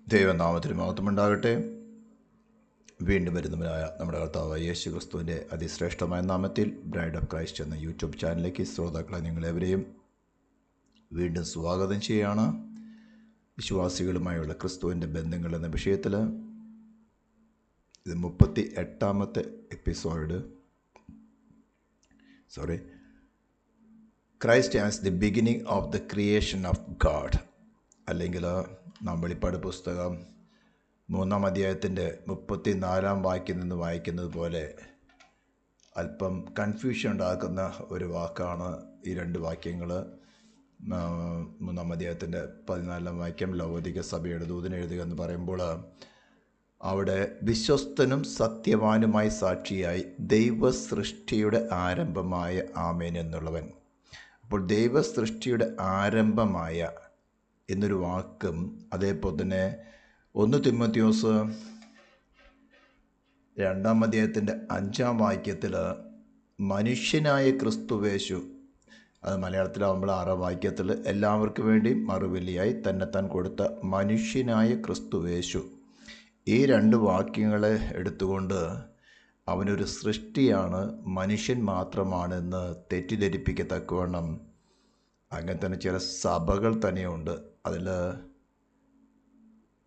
ദൈവനാമത്തിന് മഹത്വമുണ്ടാകട്ടെ. വീണ്ടും വരുന്നവനായ നമ്മുടെ കർത്താവ് യേശു ക്രിസ്തുവിൻ്റെ അതിശ്രേഷ്ഠമായ നാമത്തിൽ ബ്രൈഡ് ഓഫ് ക്രൈസ്റ്റ് എന്ന യൂട്യൂബ് ചാനലിലേക്ക് ശ്രോതാക്കളെ നിങ്ങളെവരെയും വീണ്ടും സ്വാഗതം ചെയ്യുകയാണ്. വിശ്വാസികളുമായുള്ള ക്രിസ്തുവിൻ്റെ ബന്ധങ്ങൾ എന്ന വിഷയത്തിൽ ഇത് 38ാമത്തെ episode. Christ as the beginning of the creation of God, അല്ലെങ്കിൽ നാം വെളിപ്പാട് പുസ്തകം 3-ാം അധ്യായത്തിൻ്റെ 34-ാം വാക്യം നിന്ന് വായിക്കുന്നത് പോലെ അല്പം കൺഫ്യൂഷൻ ഉണ്ടാക്കുന്ന ഒരു വാക്കാണ് ഈ രണ്ട് വാക്യങ്ങൾ. 3-ാം അധ്യായത്തിൻ്റെ 14-ാം വാക്യം ലവോദിക സഭയുടെ ദൂതന് എഴുതുക എന്ന് പറയുമ്പോൾ അവിടെ വിശ്വസ്തനും സത്യവാനുമായി സാക്ഷിയായി ദൈവസൃഷ്ടിയുടെ ആരംഭമായ ആമേൻ എന്നുള്ളവൻ. അപ്പോൾ ദൈവസൃഷ്ടിയുടെ ആരംഭമായ എന്നൊരു വാക്കും, അതേപോലെ തന്നെ 1 തിമോത്തിയോസ് 2-ാം അധ്യായത്തിൻ്റെ 5-ാം വാക്യത്തിൽ മനുഷ്യനായ ക്രിസ്തുവേശു, അത് മലയാളത്തിലാവുമ്പോൾ 6-ാം വാക്യത്തിൽ എല്ലാവർക്കും വേണ്ടി മറുവിലയായി തന്നെത്താൻ കൊടുത്ത മനുഷ്യനായ ക്രിസ്തുവേശു, ഈ രണ്ട് വാക്യങ്ങളെ എടുത്തുകൊണ്ട് അവനൊരു സൃഷ്ടിയാണ്, മനുഷ്യൻ മാത്രമാണെന്ന് തെറ്റിദ്ധരിപ്പിക്കത്തക്കവണ്ണം അങ്ങനെ തന്നെ ചില സഭകൾ തന്നെയുണ്ട്. അതിൽ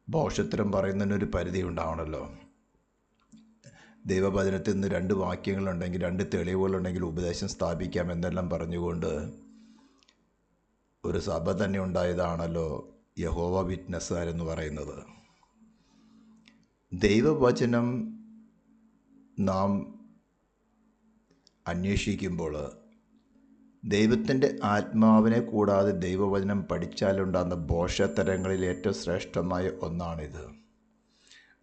ഭോഷത്തരം പറയുന്നതിനൊരു പരിധി ഉണ്ടാവണമല്ലോ. ദൈവവചനത്തിൽ നിന്ന് 2 വാക്യങ്ങളുണ്ടെങ്കിൽ 2 തെളിവുകളുണ്ടെങ്കിൽ ഉപദേശം സ്ഥാപിക്കാം എന്നെല്ലാം പറഞ്ഞുകൊണ്ട് ഒരു സഭ തന്നെ ഉണ്ടായതാണല്ലോ യഹോവ വിറ്റ്നസ്സുകാരെന്ന് പറയുന്നത്. ദൈവവചനം നാം അന്വേഷിക്കുമ്പോൾ ദൈവത്തിൻ്റെ ആത്മാവിനെ കൂടാതെ ദൈവവചനം പഠിച്ചാലുണ്ടാകുന്ന ഭോഷത്തരങ്ങളിൽ ഏറ്റവും ശ്രേഷ്ഠമായ ഒന്നാണിത്.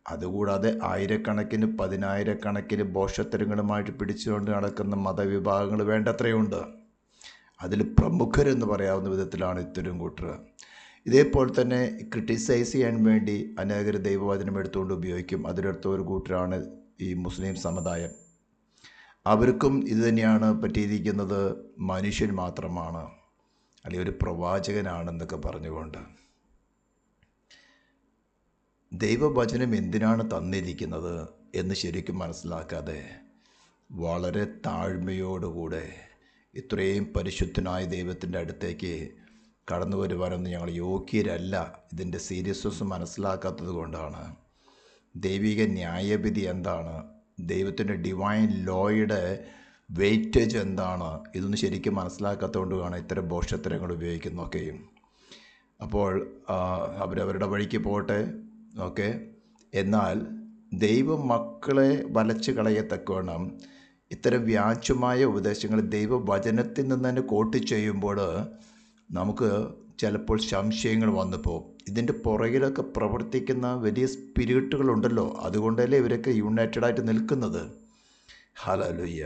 അതുകൂടാതെ ആയിരക്കണക്കിന് 10,000-കണക്കിന് ഭോഷത്തരങ്ങളുമായിട്ട് പിടിച്ചുകൊണ്ട് നടക്കുന്ന മതവിഭാഗങ്ങൾ വേണ്ടത്രയുണ്ട്. അതിൽ പ്രമുഖരെന്ന് പറയാവുന്ന വിധത്തിലാണ് ഇത്തരം കൂട്ടർ. ഇതേപോലെ തന്നെ ക്രിട്ടിസൈസ് ചെയ്യാൻ വേണ്ടി അനേകർ ദൈവവചനം എടുത്തുകൊണ്ട് ഉപയോഗിക്കും. അതിലെടുത്ത ഒരു കൂട്ടരാണ് ഈ മുസ്ലിം സമുദായം. അവർക്കും ഇത് തന്നെയാണ് പറ്റിയിരിക്കുന്നത്. മനുഷ്യൻ മാത്രമാണ്, അല്ലെങ്കിൽ ഒരു പ്രവാചകനാണെന്നൊക്കെ പറഞ്ഞുകൊണ്ട്. ദൈവവചനം എന്തിനാണ് തന്നിരിക്കുന്നത് എന്ന് ശരിക്കും മനസ്സിലാക്കാതെ വളരെ താഴ്മയോടുകൂടെ ഇത്രയും പരിശുദ്ധനായ ദൈവത്തിൻ്റെ അടുത്തേക്ക് കടന്നു വരുവാനൊന്നും ഞങ്ങൾ യോഗ്യരല്ല. ഇതിൻ്റെ സീരിയസ്നെസ് മനസ്സിലാക്കാത്തത് കൊണ്ടാണ്. ദൈവിക ന്യായവിധി എന്താണ്, ദൈവത്തിൻ്റെ ഡിവൈൻ ലോയുടെ വെയിറ്റേജ് എന്താണ്, ഇതൊന്നും ശരിക്കും മനസ്സിലാക്കാത്തതുകൊണ്ടാണ് ഇത്തരം ഭോഷത്തരങ്ങൾ ഉപയോഗിക്കുന്നതൊക്കെയും. അപ്പോൾ അവരവരുടെ വഴിക്ക് പോട്ടെ, ഓക്കെ. എന്നാൽ ദൈവമക്കളെ വലച്ച് കളയത്തക്കവണ്ണം ഇത്തരം വ്യാജമായ ഉപദേശങ്ങൾ ദൈവവചനത്തിൽ നിന്ന് തന്നെ കോട്ട് ചെയ്യുമ്പോൾ നമുക്ക് ചിലപ്പോൾ സംശയങ്ങൾ വന്നു പോകും. ഇതിൻ്റെ പുറകിലൊക്കെ പ്രവർത്തിക്കുന്ന വലിയ സ്പിരിറ്റുകളുണ്ടല്ലോ, അതുകൊണ്ടല്ലേ ഇവരൊക്കെ യുണൈറ്റഡായിട്ട് നിൽക്കുന്നത്. ഹല്ലേലൂയ.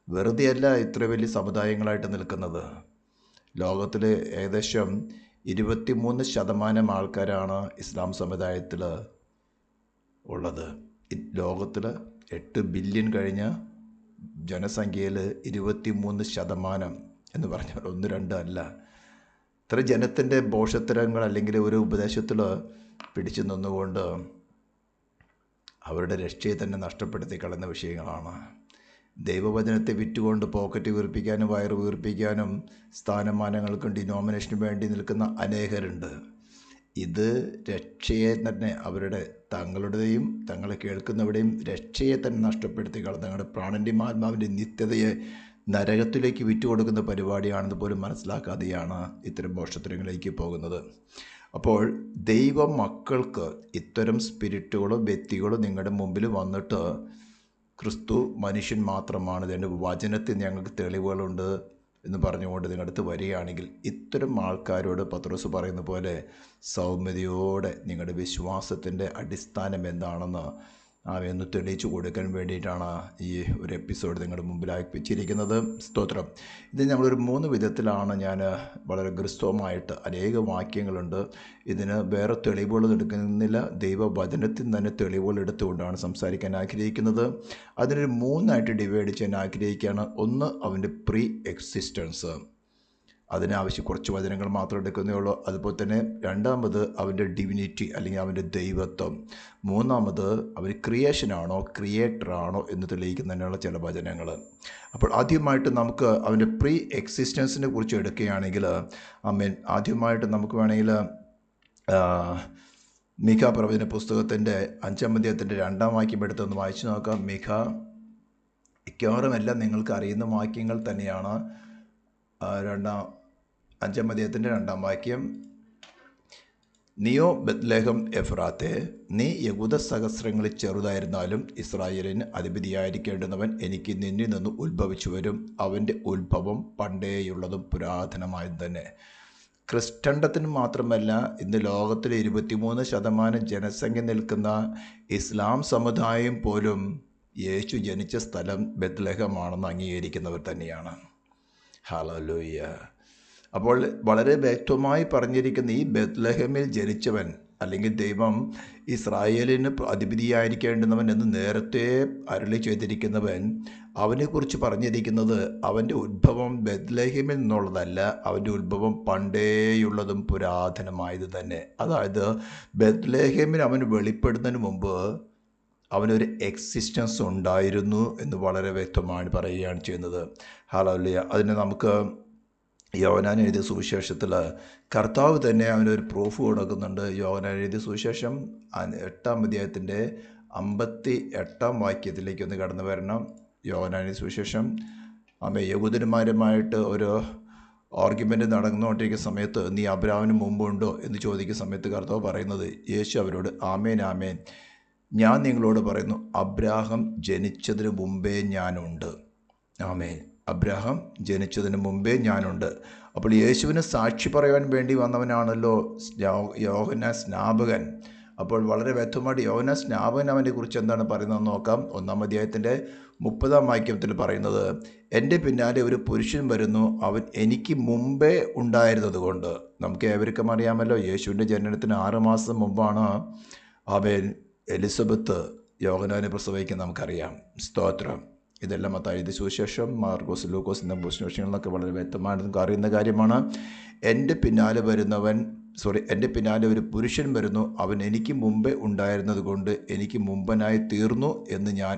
വെറുതെയല്ല ഇത്ര വലിയ സമുദായങ്ങളായിട്ട് നിൽക്കുന്നത്. ലോകത്തിൽ ഏകദേശം 23% ആൾക്കാരാണ് ഇസ്ലാം സമുദായത്തിൽ ഉള്ളത്. ലോകത്തിൽ 8 ബില്യൺ കഴിഞ്ഞ ജനസംഖ്യയിൽ 23% എന്ന് പറഞ്ഞാൽ 1-2 അല്ല. ഇത്ര ജനത്തിൻ്റെ ഭോഷത്തരങ്ങൾ അല്ലെങ്കിൽ ഒരു ഉപദേശത്തിൽ പിടിച്ചു നിന്നുകൊണ്ട് അവരുടെ രക്ഷയെ തന്നെ നഷ്ടപ്പെടുത്തി കളയുന്ന വിഷയങ്ങളാണ്. ദൈവവചനത്തെ വിറ്റുകൊണ്ട് പോക്കറ്റ് വീർപ്പിക്കാനും വയറ് വീർപ്പിക്കാനും സ്ഥാനമാനങ്ങൾക്കും ഡിനോമിനേഷനും വേണ്ടി നിൽക്കുന്ന അനേകരുണ്ട്. ഇത് രക്ഷയെ തന്നെ, അവരുടെ തങ്ങളുടെയും തങ്ങളെ കേൾക്കുന്നവരുടെയും രക്ഷയെ തന്നെ നഷ്ടപ്പെടുത്തി കളഞ്ഞ തങ്ങളുടെ പ്രാണൻ്റെയും ആത്മാവിൻ്റെ നിത്യതയെ നരകത്തിലേക്ക് വിറ്റുകൊടുക്കുന്ന പരിപാടിയാണെന്ന് പോലും മനസ്സിലാക്കാതെയാണ് ഇത്തരം ഭോഷത്തരങ്ങളിലേക്ക് പോകുന്നത്. അപ്പോൾ ദൈവ മക്കൾക്ക് ഇത്തരം സ്പിരിറ്റുകളോ വ്യക്തികളോ നിങ്ങളുടെ മുമ്പിൽ വന്നിട്ട് ക്രിസ്തു മനുഷ്യൻ മാത്രമാണ്, ഇതിൻ്റെ വചനത്തിൽ ഞങ്ങൾക്ക് തെളിവുകളുണ്ട് എന്ന് പറഞ്ഞുകൊണ്ട് നിങ്ങളുടെ അടുത്ത് വരികയാണെങ്കിൽ ഇത്തരം ആൾക്കാരോട് പത്രോസ് പറയുന്ന പോലെ സൗമ്യതയോടെ നിങ്ങളുടെ വിശ്വാസത്തിൻ്റെ അടിസ്ഥാനം എന്താണെന്ന് അവയൊന്ന് തെളിയിച്ചു കൊടുക്കാൻ വേണ്ടിയിട്ടാണ് ഈ ഒരു എപ്പിസോഡ് നിങ്ങളുടെ മുമ്പിലായി വെച്ചിരിക്കുന്നത്. സ്തോത്രം. ഇത് നമ്മളൊരു 3 വിധത്തിലാണ് ഞാൻ വളരെ ഗൃസ്തവമായിട്ട്, അനേക വാക്യങ്ങളുണ്ട്, ഇതിന് വേറെ തെളിവുകൾ എടുക്കുന്നില്ല, ദൈവവചനത്തിൽ തന്നെ തെളിവുകൾ എടുത്തുകൊണ്ടാണ് സംസാരിക്കാൻ ആഗ്രഹിക്കുന്നത്. അതിനൊരു 3 ആയിട്ട് ഡിവൈഡ് ചെയ്യാൻ ആഗ്രഹിക്കുകയാണ്. ഒന്ന്, അവൻ്റെ പ്രീ എക്സിസ്റ്റൻസ്. അതിനാവശ്യം കുറച്ച് വചനങ്ങൾ മാത്രം എടുക്കുന്നേ ഉള്ളൂ. അതുപോലെ തന്നെ രണ്ടാമത് അവൻ്റെ ഡിവിനിറ്റി അല്ലെങ്കിൽ അവൻ്റെ ദൈവത്വം. മൂന്നാമത് അവർ ക്രിയേഷനാണോ ക്രിയേറ്ററാണോ എന്ന് തെളിയിക്കുന്നതിനുള്ള ചില വചനങ്ങൾ. അപ്പോൾ ആദ്യമായിട്ട് നമുക്ക് അവൻ്റെ പ്രീ എക്സിസ്റ്റൻസിനെ കുറിച്ച് എടുക്കുകയാണെങ്കിൽ ആദ്യമായിട്ട് നമുക്ക് വേണമെങ്കിൽ മിഖ പ്രവചന പുസ്തകത്തിൻ്റെ 5-ാം അധ്യായത്തിൻ്റെ 2-ാം വാക്യം എടുത്തൊന്ന് വായിച്ചു നോക്കാം. മിഖ മിക്കവാറുമെല്ലാം നിങ്ങൾക്ക് അറിയുന്ന വാക്യങ്ങൾ തന്നെയാണ്. 5-ാം അധ്യായത്തിൻ്റെ 2-ാം വാക്യം, നീയോ ബത്ലഹേം എഫ്രാത്തെ, നീ യഹൂദ സഹസ്രങ്ങളിൽ ചെറുതായിരുന്നാലും ഇസ്രായേലിന് അധിപതിയായിരിക്കേണ്ടുന്നവൻ എനിക്ക് നിന്നിൽ നിന്ന് ഉത്ഭവിച്ചു വരും. അവൻ്റെ ഉത്ഭവം പണ്ടേയുള്ളതും പുരാതനമായതും തന്നെ. ക്രിസ്ത്യണ്ടത്തിന് മാത്രമല്ല, ഇന്ന് ലോകത്തിലെ 23% ജനസംഖ്യ നിൽക്കുന്ന ഇസ്ലാം സമുദായം പോലും യേശു ജനിച്ച സ്ഥലം ബത്ലഹേമാണെന്ന് അംഗീകരിക്കുന്നവർ തന്നെയാണ്. ഹല്ലേലൂയ. അപ്പോൾ വളരെ വ്യക്തമായി പറഞ്ഞിരിക്കുന്ന ഈ ബത്ലഹേമിൽ ജനിച്ചവൻ അല്ലെങ്കിൽ ദൈവം ഇസ്രായേലിന് അധിപതിയായിരിക്കേണ്ടുന്നവൻ എന്ന് നേരത്തെ അരുളി ചെയ്തിരിക്കുന്നവൻ, അവനെക്കുറിച്ച് പറഞ്ഞിരിക്കുന്നത് അവൻ്റെ ഉത്ഭവം ബത്ലഹേമിൽ നിന്നുള്ളതല്ല, അവൻ്റെ ഉത്ഭവം പണ്ടേയുള്ളതും പുരാതനമായത് തന്നെ. അതായത് ബത്ലഹേമിൽ അവൻ വെളിപ്പെടുന്നതിന് മുമ്പ് അവനൊരു എക്സിസ്റ്റൻസ് ഉണ്ടായിരുന്നു എന്ന് വളരെ വ്യക്തമായി പറയുകയാണ് ചെയ്യുന്നത്. ഹല്ലേലൂയ. അതിന് നമുക്ക് യോഹന്നാൻ എഴുതിയ സുവിശേഷത്തിൽ കർത്താവ് തന്നെ അവനൊരു പ്രൂഫ് കൊടുക്കുന്നുണ്ട്. യോഹന്നാൻ എഴുതിയ സുവിശേഷം 8-ാം അധ്യായത്തിൻ്റെ 58-ാം വാക്യത്തിലേക്ക് ഒന്ന് കടന്നു വരണം. യോഹന്നാൻ എഴുതിയ സുവിശേഷം യഹൂദന്മാരുമായിട്ട് ഒരു ആർഗ്യുമെൻ്റ് നടന്നുകൊണ്ടിരിക്കുന്ന സമയത്ത്, നീ അബ്രാഹാമിന് മുമ്പുണ്ടോ എന്ന് ചോദിക്കുന്ന സമയത്ത് കർത്താവ് പറയുന്നത്, യേശു അവരോട്, ആമേൻ ആമേൻ, ഞാൻ നിങ്ങളോട് പറയുന്നു, അബ്രാഹാം ജനിച്ചതിന് മുമ്പേ ഞാനുണ്ട്. ആമേൻ. അബ്രാഹാം ജനിച്ചതിന് മുമ്പേ ഞാനുണ്ട്. അപ്പോൾ യേശുവിന് സാക്ഷി പറയാൻ വേണ്ടി വന്നവനാണല്ലോ യോഹന്നാൻ സ്നാപകൻ. അപ്പോൾ വളരെ വ്യക്തമായിട്ട് യോഹന്നാൻ സ്നാപകൻ അവനെ കുറിച്ച് എന്താണ് പറയുന്നതെന്ന് നോക്കാം. 1-ാം അധ്യായത്തിൻ്റെ 30-ാം വാക്യത്തിൽ പറയുന്നത്, എൻ്റെ പിന്നാലെ ഒരു പുരുഷൻ വരുന്നു, അവൻ എനിക്ക് മുമ്പേ ഉണ്ടായിരുന്നത് കൊണ്ട്. നമുക്ക് ഏവർക്കും അറിയാമല്ലോ, യേശുവിൻ്റെ ജനനത്തിന് 6 മാസം മുമ്പാണ് അവൻ എലിസബത്ത് യോഹന്നാനെ പ്രസവിക്കാൻ നമുക്കറിയാം. സ്തോത്രം. ഇതെല്ലാം മത്തായിയുടെ സുവിശേഷം, മാർക്കോസ്, ലൂക്കോസ് എന്ന സുവിശേഷങ്ങളിലൊക്കെ വളരെ വ്യക്തമായിട്ട് നമുക്ക് അറിയുന്ന കാര്യമാണ്. എൻ്റെ പിന്നാലെ ഒരു പുരുഷൻ വരുന്നു, അവൻ എനിക്ക് മുമ്പേ ഉണ്ടായിരുന്നത് കൊണ്ട് എനിക്ക് മുമ്പനായി തീർന്നു എന്ന് ഞാൻ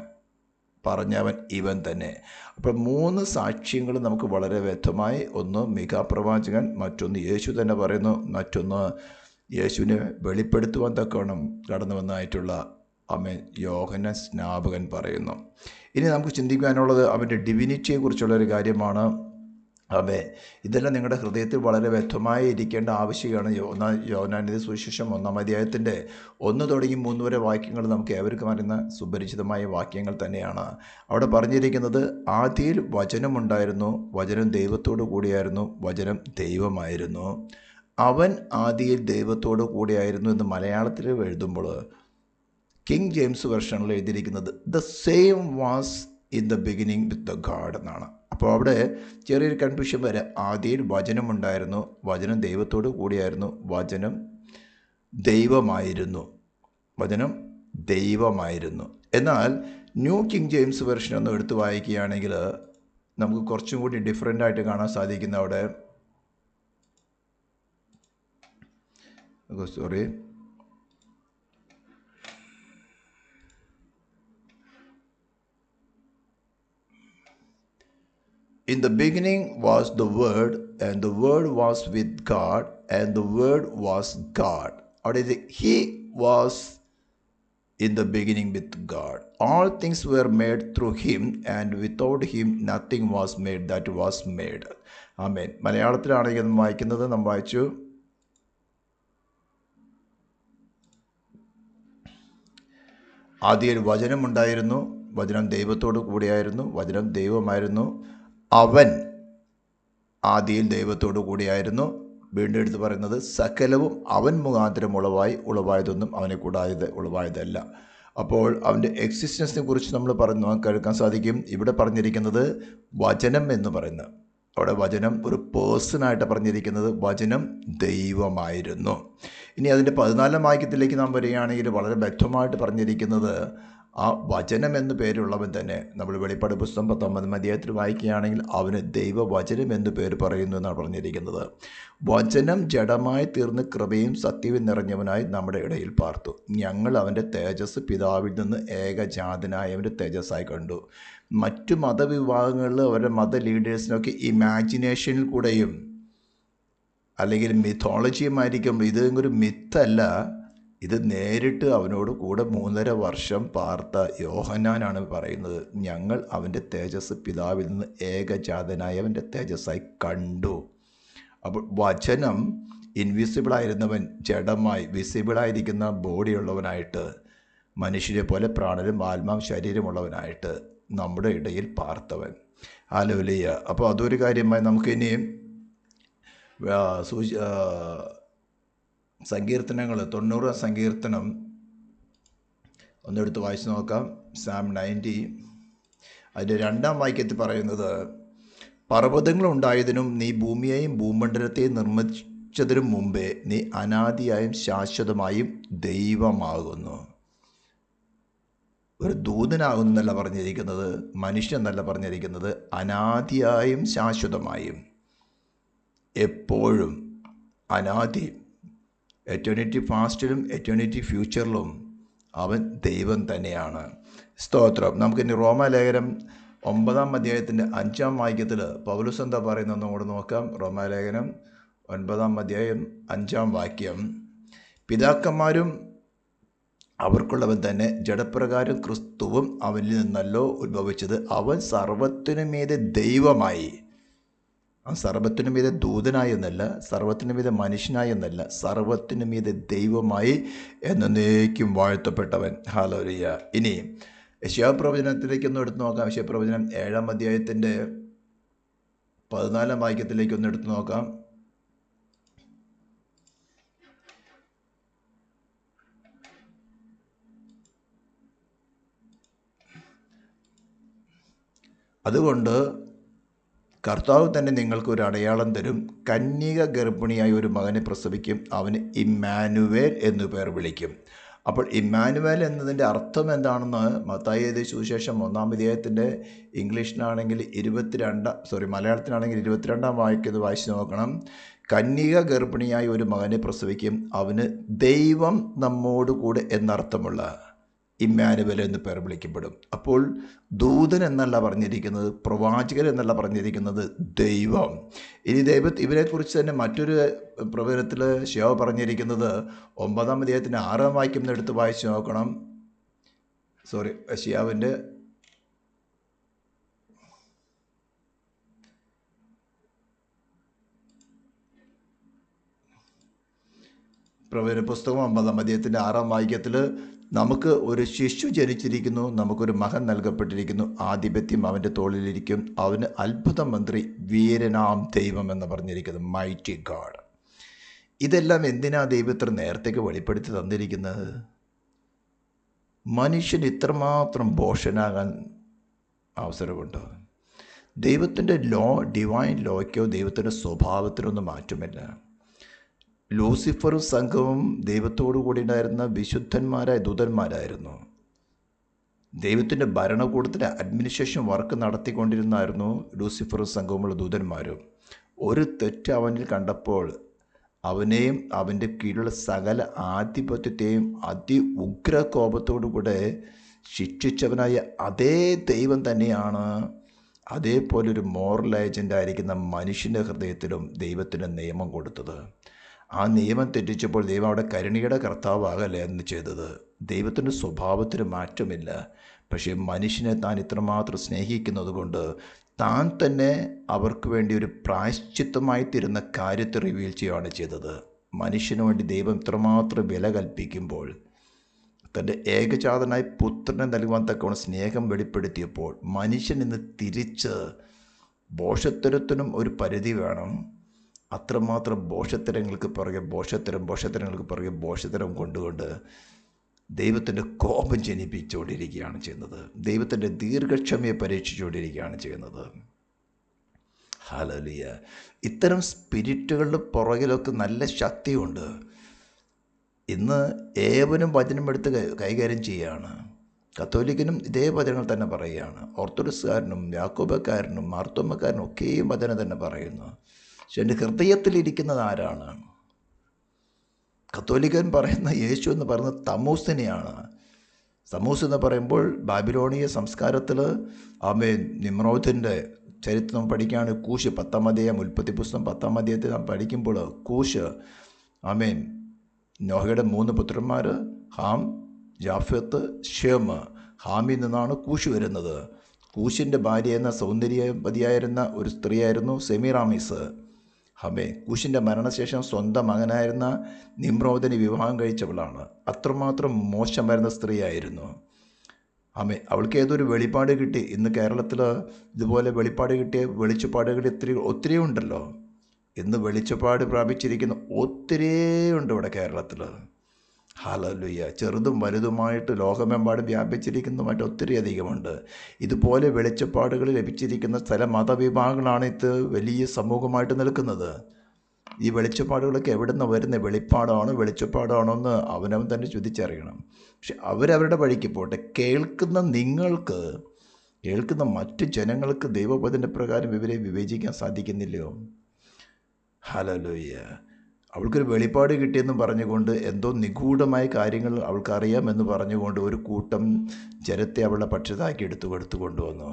പറഞ്ഞവൻ ഇവൻ തന്നെ. അപ്പോൾ 3 സാക്ഷ്യങ്ങൾ നമുക്ക് വളരെ വ്യക്തമായി. ഒന്ന് മിഖാ പ്രവാചകൻ, മറ്റൊന്ന് യേശു തന്നെ പറയുന്നു, മറ്റൊന്ന് യേശുവിനെ വെളിപ്പെടുത്തുവാൻ തക്കവണ്ണം കടന്നു വന്നതായിട്ടുള്ള യോഹന്നാൻ സ്നാപകൻ പറയുന്നു. ഇനി നമുക്ക് ചിന്തിക്കാനുള്ളത് അവൻ്റെ ഡിവിനിറ്റിയെക്കുറിച്ചുള്ളൊരു കാര്യമാണ്. ഇതെല്ലാം നിങ്ങളുടെ ഹൃദയത്തിൽ വളരെ വ്യക്തമായി ഇരിക്കേണ്ട ആവശ്യമാണ്. യോഹന്നാന്റെ സുവിശേഷം 1-ാം അധ്യായത്തിൻ്റെ 1 തുടങ്ങി 3 വരെ വാക്യങ്ങൾ നമുക്ക് ഏവർക്കും അറിയുന്ന സുപരിചിതമായ വാക്യങ്ങൾ തന്നെയാണ്. അവിടെ പറഞ്ഞിരിക്കുന്നത്, ആദിയിൽ വചനമുണ്ടായിരുന്നു, വചനം ദൈവത്തോടു കൂടിയായിരുന്നു, വചനം ദൈവമായിരുന്നു, അവൻ ആദിയിൽ ദൈവത്തോടു കൂടിയായിരുന്നു എന്ന് മലയാളത്തിൽ എഴുതുമ്പോൾ കിങ് ജെയിംസ് വെർഷനിൽ എഴുതിയിരിക്കുന്നത് the same was in the beginning with the God എന്നാണ്. അപ്പോൾ അവിടെ ചെറിയൊരു കൺഫ്യൂഷൻ വരെ. ആദിയിൽ വചനമുണ്ടായിരുന്നു, വചനം ദൈവത്തോടു കൂടിയായിരുന്നു, വചനം ദൈവമായിരുന്നു. എന്നാൽ ന്യൂ കിങ് ജെയിംസ് വെർഷൻ ഒന്ന് എടുത്ത് വായിക്കുകയാണെങ്കിൽ നമുക്ക് കുറച്ചും കൂടി ഡിഫറെൻ്റ് ആയിട്ട് കാണാൻ സാധിക്കുന്ന അവിടെ In the beginning was the Word, and the Word was with God, and the Word was God. അവിടെ He was in the beginning with God. All things were made through Him, and without Him nothing was made that was made. ആമേൻ. മലയാളത്തിലാണെങ്കിൽ വായിക്കുന്നത് നമ്മൾ വായിച്ചു, ആദിയിൽ വചനമുണ്ടായിരുന്നു, വചനം ദൈവത്തോടു കൂടിയായിരുന്നു, വചനം ദൈവമായിരുന്നു, അവൻ ആദിയിൽ ദൈവത്തോടു കൂടിയായിരുന്നു. വീണ്ടും എടുത്ത് പറയുന്നത്, സകലവും അവൻ മുഖാന്തരം ഉളവായതൊന്നും അവനെ കൂടാതെ ഉളവായതല്ല. അപ്പോൾ അവൻ്റെ എക്സിസ്റ്റൻസിനെ കുറിച്ച് നമ്മൾ കേൾക്കാൻ സാധിക്കും. ഇവിടെ പറഞ്ഞിരിക്കുന്നത് വചനം എന്ന് പറയുന്നത്, അവിടെ വചനം ഒരു പേഴ്സണായിട്ട് പറഞ്ഞിരിക്കുന്നത്, വചനം ദൈവമായിരുന്നു. ഇനി അതിൻ്റെ 14 വാക്യത്തിലേക്ക് നാം വരികയാണെങ്കിൽ വളരെ വ്യക്തമായിട്ട് പറഞ്ഞിരിക്കുന്നത് ആ വചനം എന്ന് പേരുള്ളവൻ തന്നെ, നമ്മൾ വെളിപ്പാട് പുസ്തകം 19 അധ്യായത്തിൽ വായിക്കുകയാണെങ്കിൽ അവന് ദൈവവചനം എന്ന് പേര് പറയുന്നു എന്നാണ് പറഞ്ഞിരിക്കുന്നത്. വചനം ജഡമായി തീർന്ന് കൃപയും സത്യവും നിറഞ്ഞവനായി നമ്മുടെ ഇടയിൽ പാർത്തു. ഞങ്ങൾ അവൻ്റെ തേജസ് പിതാവിൽ നിന്ന് ഏകജാതനായവൻ്റെ തേജസ്സായി കണ്ടു. മറ്റു മതവിഭാഗങ്ങളിൽ അവരുടെ മത ലീഡേഴ്സിനൊക്കെ ഇമാജിനേഷനിൽ കൂടെയും അല്ലെങ്കിൽ മിത്തോളജിയുമായിരിക്കും. ഇത് ഒരു മിത്തല്ല, ഇത് നേരിട്ട് അവനോട് കൂടെ 3.5 വർഷം പാർത്ത യോഹന്നാനാണ് പറയുന്നത്. ഞങ്ങൾ അവൻ്റെ തേജസ് പിതാവിൽ നിന്ന് ഏകജാതനായവൻ്റെ തേജസ്സായി കണ്ടു. അപ്പോൾ വചനം ഇൻവിസിബിളായിരുന്നവൻ ജഡമായി വിസിബിളായിരിക്കുന്ന ബോഡിയുള്ളവനായിട്ട്, മനുഷ്യരെ പോലെ പ്രാണനും ആത്മാവും ശരീരമുള്ളവനായിട്ട് നമ്മുടെ ഇടയിൽ പാർത്തവൻ. ഹല്ലേലൂയ. അപ്പോൾ അതൊരു കാര്യമായി നമുക്കിനിയും സങ്കീർത്തനങ്ങൾ 90 സങ്കീർത്തനം ഒന്നെടുത്ത് വായിച്ച് നോക്കാം. സാം 90 അതിൻ്റെ 2-ാം വാക്യത്തിൽ പറയുന്നത്, പർവ്വതങ്ങളുണ്ടായതിനും നീ ഭൂമിയെയും ഭൂമണ്ഡലത്തെയും നിർമ്മിച്ചതിനും മുമ്പേ നീ അനാദിയായും ശാശ്വതമായും ദൈവമാകുന്നു. ഒരു ദൂതനാകുന്നല്ല പറഞ്ഞിരിക്കുന്നത്, മനുഷ്യനെന്നല്ല പറഞ്ഞിരിക്കുന്നത്, അനാദിയായും ശാശ്വതമായും എപ്പോഴും അനാദി, എറ്റേണിറ്റി പാസ്റ്റിലും എറ്റേണിറ്റി ഫ്യൂച്ചറിലും അവൻ ദൈവം തന്നെയാണ്. സ്തോത്രം. നമുക്കിനി റോമാലേഖനം 9-ാം അധ്യായത്തിൻ്റെ 5-ാം വാക്യത്തിൽ പൗലോസ് എന്താ പറയുന്നത് നമ്മോട് നോക്കാം. റോമാലേഖനം 9-ാം അധ്യായം 5-ാം വാക്യം, പിതാക്കന്മാരും അവർക്കുള്ളവൻ തന്നെ, ജഡപ്രകാരം ക്രിസ്തുവും അവനിൽ നിന്നല്ലോ ഉത്ഭവിച്ചത്. അവൻ സർവ്വത്തിനു മീതെ ദൈവമായി, സർവ്വത്തിനു മീതെ ദൂതനായി എന്നല്ല, സർവ്വത്തിനു മീതെ മനുഷ്യനായി എന്നല്ല, സർവ്വത്തിനു മീതെ ദൈവമായി എന്നേക്കും വാഴ്ത്തപ്പെട്ടവൻ. ഹല്ലേലൂയ. ഇനി യെശയ്യാപ്രവചനത്തിലേക്കൊന്ന് എടുത്ത് നോക്കാം. യെശയ്യാപ്രവചനം 7-ാം അധ്യായത്തിൻ്റെ 14-ാം വാക്യത്തിലേക്കൊന്ന് എടുത്ത് നോക്കാം. അതുകൊണ്ട് കർത്താവ് തന്നെ നിങ്ങൾക്കൊരു അടയാളം തരും. കന്യക ഗർഭിണിയായി ഒരു മകനെ പ്രസവിക്കും, അവന് ഇമ്മാനുവേൽ എന്നു പേർ വിളിക്കും. അപ്പോൾ ഇമ്മാനുവേൽ എന്നതിൻ്റെ അർത്ഥം എന്താണെന്ന് മത്തായി എഴുതിയ സുവിശേഷം 1-ാം അധ്യായത്തിൻ്റെ ഇംഗ്ലീഷിനാണെങ്കിൽ മലയാളത്തിനാണെങ്കിൽ 22-ാം വാക്യം വായിച്ച് നോക്കണം. കന്യക ഗർഭിണിയായി ഒരു മകനെ പ്രസവിക്കും, അവന് ദൈവം നമ്മോട് കൂടെ എന്നർത്ഥമുള്ള ഇമ്മാനുവേൽ എന്ന് പേർ വിളിക്കപ്പെടും. അപ്പോൾ ദൂതൻ എന്നല്ല പറഞ്ഞിരിക്കുന്നത്, പ്രവാചകൻ എന്നല്ല പറഞ്ഞിരിക്കുന്നത്, ദൈവം. ഇനി ഇവരെക്കുറിച്ച് തന്നെ മറ്റൊരു പ്രവചനത്തിൽ യെശയ്യാവ് പറഞ്ഞിരിക്കുന്നത് 9-ാം അധ്യായത്തിൻ്റെ 6-ാം വാക്യം എടുത്ത് വായിച്ച് നോക്കണം. യെശയ്യാവിൻ്റെ പ്രവചന പുസ്തകം 9-ാം അധ്യായത്തിൻ്റെ 6-ാം വാക്യത്തിൽ നമുക്ക് ഒരു ശിശു ജനിച്ചിരിക്കുന്നു, നമുക്കൊരു മകൻ നൽകപ്പെട്ടിരിക്കുന്നു, ആധിപത്യം അവൻ്റെ തോളിലിരിക്കും, അവന് അത്ഭുത മന്ത്രി, വീരനാം ദൈവം എന്ന് പറഞ്ഞിരിക്കുന്നത്, മൈറ്റി ഗാഡ്. ഇതെല്ലാം എന്തിനാ ദൈവത്തിന് നേരത്തേക്ക് വെളിപ്പെടുത്തി തന്നിരിക്കുന്നത്? മനുഷ്യൻ ഇത്രമാത്രം ഭോഷനാകാൻ അവസരമുണ്ട്. ദൈവത്തിൻ്റെ ഡിവൈൻ ലോയ്ക്കോ ദൈവത്തിൻ്റെ സ്വഭാവത്തിനൊന്നും മാറ്റമില്ല. ലൂസിഫറും സംഘവും ദൈവത്തോടു കൂടി ഉണ്ടായിരുന്ന വിശുദ്ധന്മാരായ ദൂതന്മാരായിരുന്നു. ദൈവത്തിൻ്റെ ഭരണകൂടത്തിൻ്റെ അഡ്മിനിസ്ട്രേഷൻ വർക്ക് നടത്തിക്കൊണ്ടിരുന്നായിരുന്നു ലൂസിഫറും സംഘവുമുള്ള ദൂതന്മാരും. ഒരു തെറ്റ് അവനിൽ കണ്ടപ്പോൾ അവനെയും അവൻ്റെ കീഴിലുള്ള സകല ആധിപത്യത്തെയും ഉഗ്ര കോപത്തോടു കൂടെ ശിക്ഷിച്ചവനായ അതേ ദൈവം തന്നെയാണ് അതേപോലൊരു മോറൽ ഏജൻ്റായിരിക്കുന്ന മനുഷ്യൻ്റെ ഹൃദയത്തിലും ദൈവത്തിൻ്റെ നിയമം കൊടുത്തത്. ആ നിയമം തെറ്റിച്ചപ്പോൾ ദൈവം അവിടെ കരുണയുടെ കർത്താവാകല്ലേ എന്ന് ചെയ്തത്. ദൈവത്തിൻ്റെ സ്വഭാവത്തിന് മാറ്റമില്ല. പക്ഷേ മനുഷ്യനെ താൻ ഇത്രമാത്രം സ്നേഹിക്കുന്നത് കൊണ്ട് താൻ തന്നെ അവർക്ക് വേണ്ടി ഒരു പ്രായശ്ചിത്തമായി തീരുന്ന കാര്യത്തെ റിവീൽ ചെയ്യുകയാണ് ചെയ്തത്. മനുഷ്യന് വേണ്ടി ദൈവം ഇത്രമാത്രം വില കൽപ്പിക്കുമ്പോൾ, തൻ്റെ ഏകജാതനായ പുത്രനെ നൽകുവാൻ തക്കവണ്ണം സ്നേഹം വെളിപ്പെടുത്തിയപ്പോൾ, മനുഷ്യൻ ഇന്ന് തിരിച്ച് ഭോഷത്തരത്തിനും ഒരു പരിധി വേണം. അത്രമാത്രം ഭോഷത്തരങ്ങൾക്ക് പുറകെ ഭോഷത്തരം കൊണ്ടുകൊണ്ട് ദൈവത്തിൻ്റെ കോപം ജനിപ്പിച്ചുകൊണ്ടിരിക്കുകയാണ് ചെയ്യുന്നത്. ദൈവത്തിൻ്റെ ദീർഘക്ഷമയെ പരീക്ഷിച്ചുകൊണ്ടിരിക്കുകയാണ് ചെയ്യുന്നത്. ഹല്ലേലൂയ. ഇത്തരം സ്പിരിറ്റുകളുടെ പുറകിലൊക്കെ നല്ല ശക്തിയുണ്ട്. ഇന്ന് ഏവനും വചനമെടുത്ത് കൈകാര്യം ചെയ്യുകയാണ്. കത്തോലിക്കനും ഇതേ വചനങ്ങൾ തന്നെ പറയുകയാണ്. ഓർത്തഡോക്സുകാരനും യാക്കോബക്കാരനും മാർത്തോമക്കാരനും ഒക്കെയും വചനം തന്നെ പറയുന്നു. പക്ഷെ എൻ്റെ ഹൃദയത്തിലിരിക്കുന്നത് ആരാണ്? കത്തോലിക്കൻ പറയുന്ന യേശു എന്ന് പറയുന്നത് തമൂസിനെയാണ്. തമൂസ് എന്ന് പറയുമ്പോൾ ബാബിലോണിയ സംസ്കാരത്തിൽ നിമ്രോദിൻ്റെ ചരിത്രം പഠിക്കുകയാണ്. കൂശ് 10-ാം അധ്യായം, ഉൽപ്പത്തി പുസ്തകം 10-ാം അധ്യായത്തിൽ നാം പഠിക്കുമ്പോൾ കൂശ് നോഹയുടെ 3 പുത്രന്മാർ ഹാം, ജാഫത്ത്, ഷേം. ഹാമിൽ നിന്നാണ് കൂശ് വരുന്നത്. കൂശിൻ്റെ ഭാര്യ എന്ന സൗന്ദര്യവതിയായിരുന്ന ഒരു സ്ത്രീയായിരുന്നു സെമിറാമിസ്. കൂശിൻ്റെ മരണശേഷം സ്വന്തം മകനായിരുന്ന നിമ്രോദിനെ വിവാഹം കഴിച്ചവളാണ്. അത്രമാത്രം മോശമായിരുന്ന സ്ത്രീയായിരുന്നു. അവൾക്ക് ഏതൊരു വെളിപ്പാട് കിട്ടി. ഇന്ന് കേരളത്തിൽ ഇതുപോലെ വെളിപ്പാട് കിട്ടിയ വെളിച്ചപ്പാടുകൾ ഒത്തിരി ഉണ്ടല്ലോ. ഇന്ന് വെളിച്ചപ്പാട് പ്രാപിച്ചിരിക്കുന്ന ഒത്തിരി ഉണ്ട് ഇവിടെ കേരളത്തിൽ. ഹല്ലേലൂയ. ചെറുതും വലുതുമായിട്ട് ലോകമെമ്പാടും വ്യാപിച്ചിരിക്കുന്നതുമായിട്ട് ഒത്തിരി അധികമുണ്ട്. ഇതുപോലെ വെളിച്ചപ്പാടുകൾ ലഭിച്ചിരിക്കുന്ന ചില മതവിഭാഗങ്ങളാണ് ഇത് വലിയ സമൂഹമായിട്ട് നിൽക്കുന്നത്. ഈ വെളിച്ചപ്പാടുകളൊക്കെ എവിടെ നിന്ന് വരുന്ന വെളിച്ചപ്പാടാണോ എന്ന് അവനവൻ തന്നെ ചിന്തിച്ചറിയണം. പക്ഷെ അവരവരുടെ വഴിക്ക് പോട്ടെ. കേൾക്കുന്ന മറ്റ് ജനങ്ങൾക്ക് ദൈവവചന പ്രകാരം ഇവരെ വിവേചിക്കാൻ സാധിക്കുന്നില്ലയോ? ഹല്ലേലൂയ. അവൾക്കൊരു വെളിപ്പാട് കിട്ടിയെന്ന് പറഞ്ഞുകൊണ്ട് എന്തോ നിഗൂഢമായ കാര്യങ്ങൾ അവൾക്കറിയാമെന്ന് പറഞ്ഞുകൊണ്ട് ഒരു കൂട്ടം ജനത്തെ അവളുടെ പക്ഷത്താക്കി എടുത്തു കൊണ്ടുവന്നു.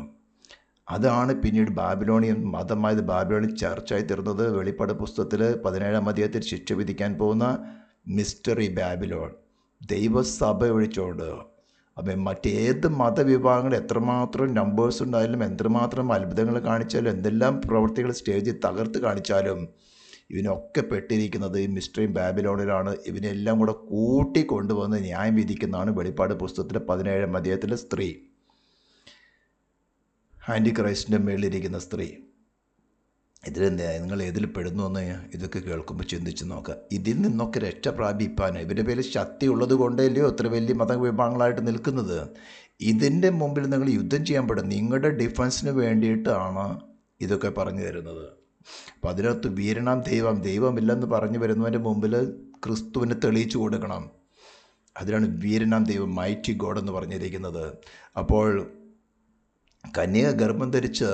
അതാണ് പിന്നീട് ബാബിലോണിയൻ മതമായത്, ബാബിലോണിയൻ ചർച്ചായി തീർന്നത്. വെളിപ്പാട് പുസ്തകത്തിൽ 17-ാം അധ്യായത്തിൽ ശിക്ഷ വിധിക്കാൻ പോകുന്ന മിസ്റ്ററി ബാബിലോൺ ദൈവസഭ ഒഴിച്ചുകൊണ്ട് മറ്റേത് മതവിഭാഗങ്ങൾ എത്രമാത്രം നമ്പേഴ്സ് ഉണ്ടായാലും, എന്തുമാത്രം അത്ഭുതങ്ങൾ കാണിച്ചാലും, എന്തെല്ലാം പ്രവൃത്തികൾ സ്റ്റേജിൽ തകർത്ത് കാണിച്ചാലും ഇവനൊക്കെ പെട്ടിരിക്കുന്നത് ഈ മിസ്റ്ററി ബാബിലോണിലാണ്. ഇവനെല്ലാം കൂടെ കൂട്ടിക്കൊണ്ടുവന്ന് ന്യായം വിധിക്കുന്നതാണ് വെളിപ്പാട് പുസ്തകത്തിലെ 17-ാം അധ്യായത്തിലെ സ്ത്രീ, ആൻറ്റി ക്രൈസ്റ്റിൻ്റെ മേളിലിരിക്കുന്ന സ്ത്രീ. നിങ്ങൾ ഏതിൽ പെടുന്നു എന്ന് ഇതൊക്കെ കേൾക്കുമ്പോൾ ചിന്തിച്ച് നോക്കുക. ഇതിൽ നിന്നൊക്കെ രക്ഷ പ്രാപിപ്പാൻ ഇവരുടെ പേരിൽ ശക്തി ഉള്ളത് കൊണ്ടല്ലയോ അത്ര വലിയ മതവിഭാഗങ്ങളായിട്ട് നിൽക്കുന്നത്. ഇതിൻ്റെ മുമ്പിൽ നിങ്ങൾ യുദ്ധം ചെയ്യാൻ പെടും. നിങ്ങളുടെ ഡിഫൻസിന് വേണ്ടിയിട്ടാണ് ഇതൊക്കെ പറഞ്ഞു തരുന്നത്. അപ്പം അതിനകത്ത് വീരണാം ദൈവമില്ലെന്ന് പറഞ്ഞു വരുന്നവൻ്റെ മുമ്പിൽ ക്രിസ്തുവിനെ തെളിയിച്ചു കൊടുക്കണം. അതിനാണ് വീരനാം ദൈവം, മൈറ്റി ഗോഡ് എന്ന് പറഞ്ഞിരിക്കുന്നത്. അപ്പോൾ കന്യക ഗർഭം ധരിച്ച്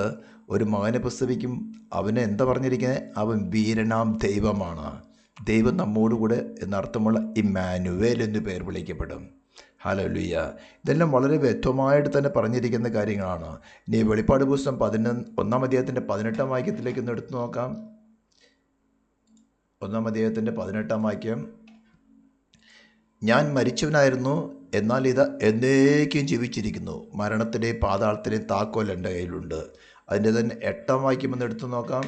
ഒരു മകനെ പ്രസവിക്കും. അവനെ എന്താ പറഞ്ഞിരിക്കുന്നത്? അവൻ വീരനാം ദൈവമാണ്. ദൈവം നമ്മോടുകൂടെ എന്നർത്ഥമുള്ള ഇമ്മാനുവേൽ എന്ന് പേർ വിളിക്കപ്പെടും. ഹല്ലേലൂയ. ഇതെല്ലാം വളരെ വ്യക്തമായിട്ട് തന്നെ പറഞ്ഞിരിക്കുന്ന കാര്യങ്ങളാണ്. ഇനി വെളിപ്പാട് പുസ്തകം 1-ാം അധ്യായത്തിൻ്റെ 18-ാം വാക്യത്തിലേക്ക് ഒന്ന് എടുത്തു നോക്കാം. 1-ാം അധ്യായത്തിൻ്റെ 18-ാം വാക്യം. ഞാൻ മരിച്ചവനായിരുന്നു, എന്നാൽ ഇത് എന്നേക്കും ജീവിച്ചിരിക്കുന്നു. മരണത്തിൻ്റെയും പാതാളത്തിൻ്റെയും താക്കോൽ എൻ്റെ കയ്യിലുണ്ട്. അതിൻ്റെ തന്നെ 8-ാം വാക്യം ഒന്ന് എടുത്തു നോക്കാം.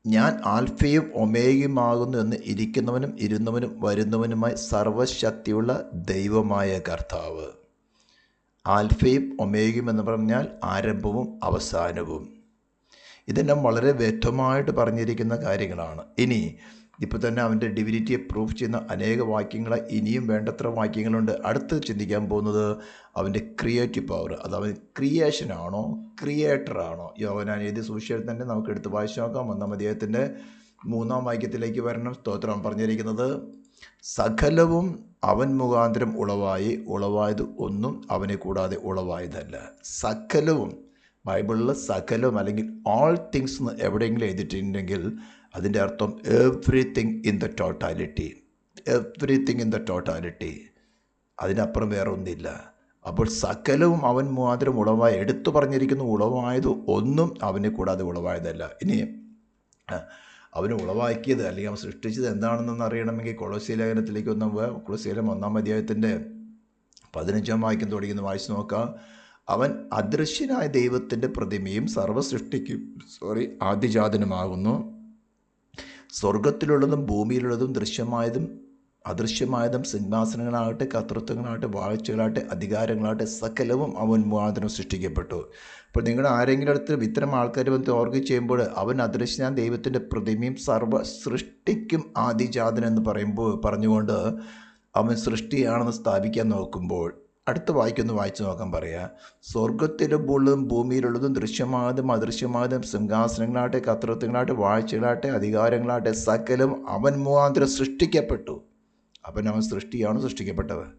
ഞാൻ ആൽഫയും ഒമേഗയുമാകുന്നു എന്ന് ഇരിക്കുന്നവനും ഇരുന്നവനും വരുന്നവനുമായി സർവശക്തിയുള്ള ദൈവമായ കർത്താവ്. ആൽഫയും ഒമേഗയും എന്ന് പറഞ്ഞാൽ ആരംഭവും അവസാനവും. ഇതെല്ലാം വളരെ വ്യക്തമായിട്ട് പറഞ്ഞിരിക്കുന്ന കാര്യങ്ങളാണ്. ഇനി ഇപ്പോൾ തന്നെ അവൻ്റെ ഡിവിനിറ്റിയെ പ്രൂഫ് ചെയ്യുന്ന അനേക വാക്യങ്ങൾ, ഇനിയും വേണ്ടത്ര വാക്യങ്ങളുണ്ട്. അടുത്ത് ചിന്തിക്കാൻ പോകുന്നത് അവൻ്റെ ക്രിയേറ്റീവ് പവർ. അത് അവൻ ക്രിയേഷനാണോ ക്രിയേറ്ററാണോ? യോഹന്നാൻ എഴുതിയ സുവിശേഷം തന്നെ നമുക്ക് എടുത്ത് വായിച്ചു നോക്കാം. 1-ാം അധ്യായത്തിൻ്റെ 3-ാം വാക്യത്തിലേക്ക് വരണം. സ്തോത്രം. പറഞ്ഞിരിക്കുന്നത് സകലവും അവൻ മുഖാന്തരം ഉളവായത് ഒന്നും അവനെ കൂടാതെ ഉളവായതല്ല. സകലവും, ബൈബിളിൽ സകലവും അല്ലെങ്കിൽ ഓൾ തിങ്സ് എന്ന് എവിടെയെങ്കിലും എഴുതിയിട്ടുണ്ടെങ്കിൽ അതിൻ്റെ അർത്ഥം everything in the totality. Everything in the totality. അതിനപ്പുറം വേറെ ഒന്നുമില്ല. അപ്പോൾ സകലവും അവൻ മുഖാന്തരം എടുത്തു പറഞ്ഞിരിക്കുന്നു. ഉളവായത് ഒന്നും അവനെ കൂടാതെ ഉളവായതല്ല. ഇനി അവന് ഉളവാക്കിയത് അല്ലെങ്കിൽ അവൻ സൃഷ്ടിച്ചത് എന്താണെന്നൊന്ന് അറിയണമെങ്കിൽ കൊളോസ്യ ലേഖനത്തിലേക്ക് കൊളോസ്യ ലേഖനം 1-ാം അധ്യായത്തിൻ്റെ 15-ാം വാക്യം തുടങ്ങി വായിച്ചു നോക്കാം. അവൻ അദൃശ്യനായ ദൈവത്തിൻ്റെ പ്രതിമയും സർവ്വസൃഷ്ടിക്കും ആദിജാതനുമാകുന്നു. സ്വർഗത്തിലുള്ളതും ഭൂമിയിലുള്ളതും ദൃശ്യമായതും അദൃശ്യമായതും സിംഹാസനങ്ങളാകട്ടെ, കർത്തൃത്വങ്ങളാകട്ടെ, വാഴ്ചകളാകട്ടെ, അധികാരങ്ങളാകട്ടെ, സകലവും അവൻ മുഖാന്തരം സൃഷ്ടിക്കപ്പെട്ടു. അപ്പോൾ നിങ്ങളുടെ ആരെങ്കിലും അടുത്ത് ഇത്തരം ആൾക്കാർ വന്ന് ഓർഗി ചെയ്യുമ്പോൾ അവൻ അദൃശ്യനായ ദൈവത്തിൻ്റെ പ്രതിമയും സർവ്വ സൃഷ്ടിക്കും ആദിജാതൻ എന്ന് പറഞ്ഞുകൊണ്ട് അവൻ സൃഷ്ടിയാണെന്ന് സ്ഥാപിക്കാൻ നോക്കുമ്പോൾ അടുത്ത വായിച്ചു നോക്കാൻ പറയാ. സ്വർഗത്തിലുള്ളതും ഭൂമിയിലുള്ളതും ദൃശ്യമായതും അദൃശ്യമായതും സിംഹാസനങ്ങളാട്ടെ, കർത്തൃത്വങ്ങളാട്ടെ, വാഴ്ചകളാട്ടെ, അധികാരങ്ങളാട്ടെ സകലം അവൻ മുഖാന്തരം സൃഷ്ടിക്കപ്പെട്ടു. അവൻ സൃഷ്ടിയാണോ സൃഷ്ടിക്കപ്പെട്ടവൻ?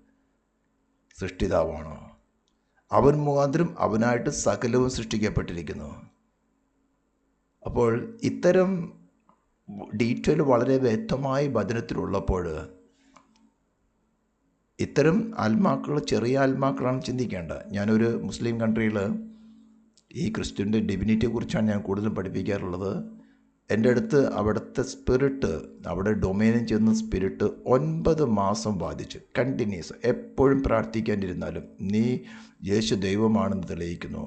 സൃഷ്ടിതാവാണോ? അവൻ മുഖാന്തരം അവനായിട്ട് സകലവും സൃഷ്ടിക്കപ്പെട്ടിരിക്കുന്നു. അപ്പോൾ ഇത്തരം ഡീറ്റെയിൽ വളരെ വ്യക്തമായി വചനത്തിലുള്ളപ്പോൾ ഇത്തരം ആത്മാക്കൾ ചെറിയ ആത്മാക്കളാണ് ചിന്തിക്കേണ്ട. ഞാനൊരു മുസ്ലിം കൺട്രിയിൽ ഈ ക്രിസ്തുവിൻ്റെ ഡിവിനിറ്റിയെക്കുറിച്ചാണ് ഞാൻ കൂടുതലും പഠിപ്പിക്കാറുള്ളത്. എൻ്റെ അടുത്ത് അവിടുത്തെ സ്പിരിറ്റ്, അവിടെ ഡൊമൈനിൽ ചെന്ന സ്പിരിറ്റ് 9 മാസം ബാധിച്ചു കണ്ടിന്യൂസ്. എപ്പോഴും പ്രാർത്ഥിക്കാനിരുന്നാലും നീ യേശു ദൈവമാണെന്ന് തെളിയിക്കുന്നു,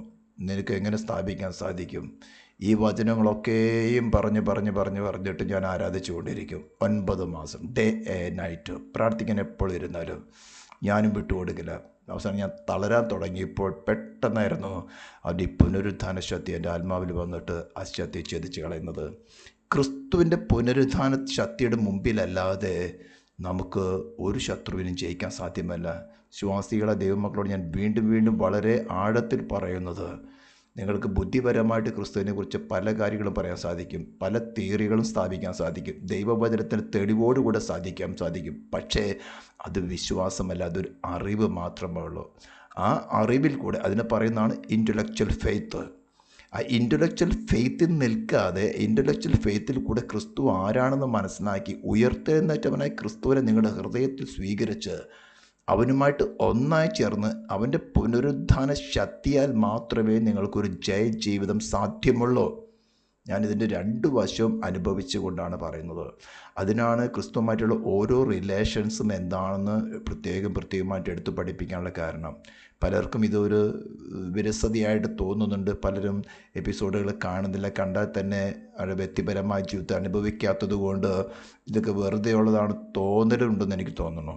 നിനക്ക് എങ്ങനെ സ്ഥാപിക്കാൻ സാധിക്കും? ഈ വചനങ്ങളൊക്കെയും പറഞ്ഞിട്ട് ഞാൻ ആരാധിച്ചുകൊണ്ടിരിക്കും 9 മാസം, ഡേ നൈറ്റ് പ്രാർത്ഥിക്കാൻ എപ്പോഴും ഇരുന്നാലും ഞാനും വിട്ടുകൊടുക്കില്ല. അവസാനം ഞാൻ തളരാൻ തുടങ്ങിയപ്പോൾ പെട്ടെന്നായിരുന്നു അവൻ്റെ ഈ പുനരുത്ഥാന ശക്തി എൻ്റെ ആത്മാവിൽ വന്നിട്ട് ആ ശക്തി ഛേദിച്ച് കളയുന്നത്. ക്രിസ്തുവിൻ്റെ പുനരുത്ഥാന ശക്തിയുടെ മുമ്പിലല്ലാതെ നമുക്ക് ഒരു ശത്രുവിനും ജയിക്കാൻ സാധ്യമല്ല. വിശ്വാസികളെ ദൈവമക്കളോട് ഞാൻ വീണ്ടും വളരെ ആഴത്തിൽ പറയുന്നത്, നിങ്ങൾക്ക് ബുദ്ധിപരമായിട്ട് ക്രിസ്തുവിനെക്കുറിച്ച് പല കാര്യങ്ങളും പറയാൻ സാധിക്കും, പല തിയറികളും സ്ഥാപിക്കാൻ സാധിക്കും, ദൈവവചനത്തിന് തെളിവോടുകൂടെ സാധിക്കും. പക്ഷേ അത് വിശ്വാസമല്ല, അതൊരു അറിവ് മാത്രമേ ഉള്ളൂ. ആ അറിവിൽ കൂടെ അതിനെ പറയുന്നതാണ് ഇൻ്റലക്ച്വൽ ഫെയ്ത്ത്. ആ ഇൻ്റലക്ച്വൽ ഫെയ്ത്തിൽ നിൽക്കാതെ ഇൻ്റലക്ച്വൽ ഫെയ്ത്തിൽ കൂടെ ക്രിസ്തു ആരാണെന്ന് മനസ്സിലാക്കി ഉയർത്തെഴുന്നേറ്റവനായി ക്രിസ്തുവിനെ നിങ്ങളുടെ ഹൃദയത്തിൽ സ്വീകരിച്ച് അവനുമായിട്ട് ഒന്നായി ചേർന്ന് അവൻ്റെ പുനരുത്ഥാന ശക്തിയാൽ മാത്രമേ നിങ്ങൾക്കൊരു ജീവിതം സാധ്യമുള്ളൂ. ഞാനിതിൻ്റെ 2 വശവും അനുഭവിച്ചു കൊണ്ടാണ് പറയുന്നത്. അതിനാണ് ക്രിസ്തുവുമായിട്ടുള്ള ഓരോ റിലേഷൻസും എന്താണെന്ന് പ്രത്യേകമായിട്ട് എടുത്തു പഠിപ്പിക്കാനുള്ള കാരണം. പലർക്കും ഇതൊരു വിരസതയായിട്ട് തോന്നുന്നുണ്ട്. പലരും എപ്പിസോഡുകൾ കാണുന്നില്ല, കണ്ടാൽ തന്നെ അവരുടെ വ്യക്തിപരമായ ജീവിതത്തെ അനുഭവിക്കാത്തത് കൊണ്ട് ഇതൊക്കെ വെറുതെ ഉള്ളതാണ് തോന്നലുണ്ടെന്ന് എനിക്ക് തോന്നുന്നു